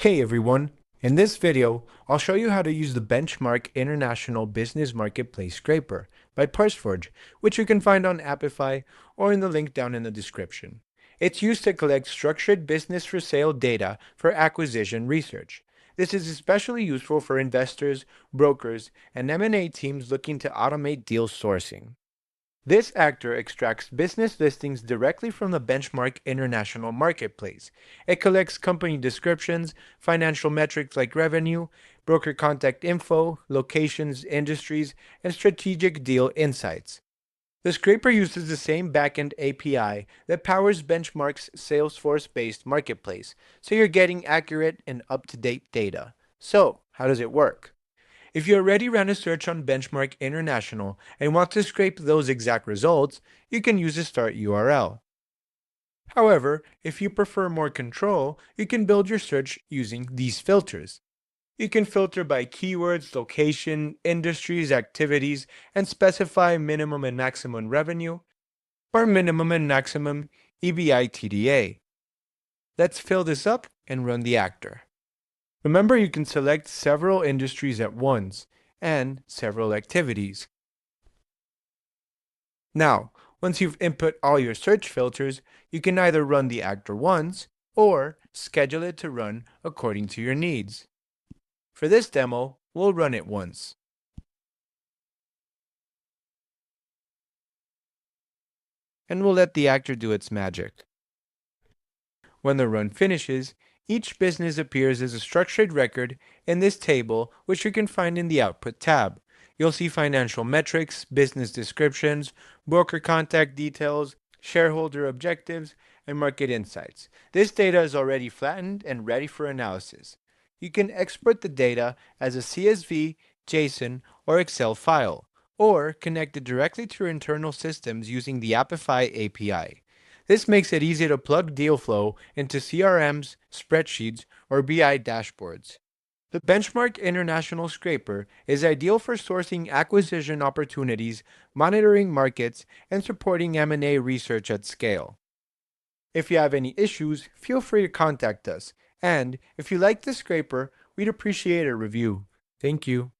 Hey everyone, in this video, I'll show you how to use the Benchmark International Business Marketplace Scraper by ParseForge, which you can find on Apify or in the link down in the description. It's used to collect structured business for sale data for acquisition research. This is especially useful for investors, brokers, and M&A teams looking to automate deal sourcing. This actor extracts business listings directly from the Benchmark International Marketplace. It collects company descriptions, financial metrics like revenue, broker contact info, locations, industries, and strategic deal insights. The scraper uses the same backend API that powers Benchmark's Salesforce-based marketplace, so you're getting accurate and up-to-date data. So, how does it work? If you already ran a search on Benchmark International and want to scrape those exact results, you can use the start URL. However, if you prefer more control, you can build your search using these filters. You can filter by keywords, location, industries, activities, and specify minimum and maximum revenue, or minimum and maximum EBITDA. Let's fill this up and run the actor. Remember, you can select several industries at once and several activities. Now, once you've input all your search filters, you can either run the actor once or schedule it to run according to your needs. For this demo, we'll run it once. And we'll let the actor do its magic. When the run finishes, each business appears as a structured record in this table, which you can find in the Output tab. You'll see financial metrics, business descriptions, broker contact details, shareholder objectives, and market insights. This data is already flattened and ready for analysis. You can export the data as a CSV, JSON, or Excel file, or connect it directly to your internal systems using the Apify API. This makes it easy to plug deal flow into CRMs, spreadsheets, or BI dashboards. The Benchmark International Scraper is ideal for sourcing acquisition opportunities, monitoring markets, and supporting M&A research at scale. If you have any issues, feel free to contact us. And if you like the scraper, we'd appreciate a review. Thank you.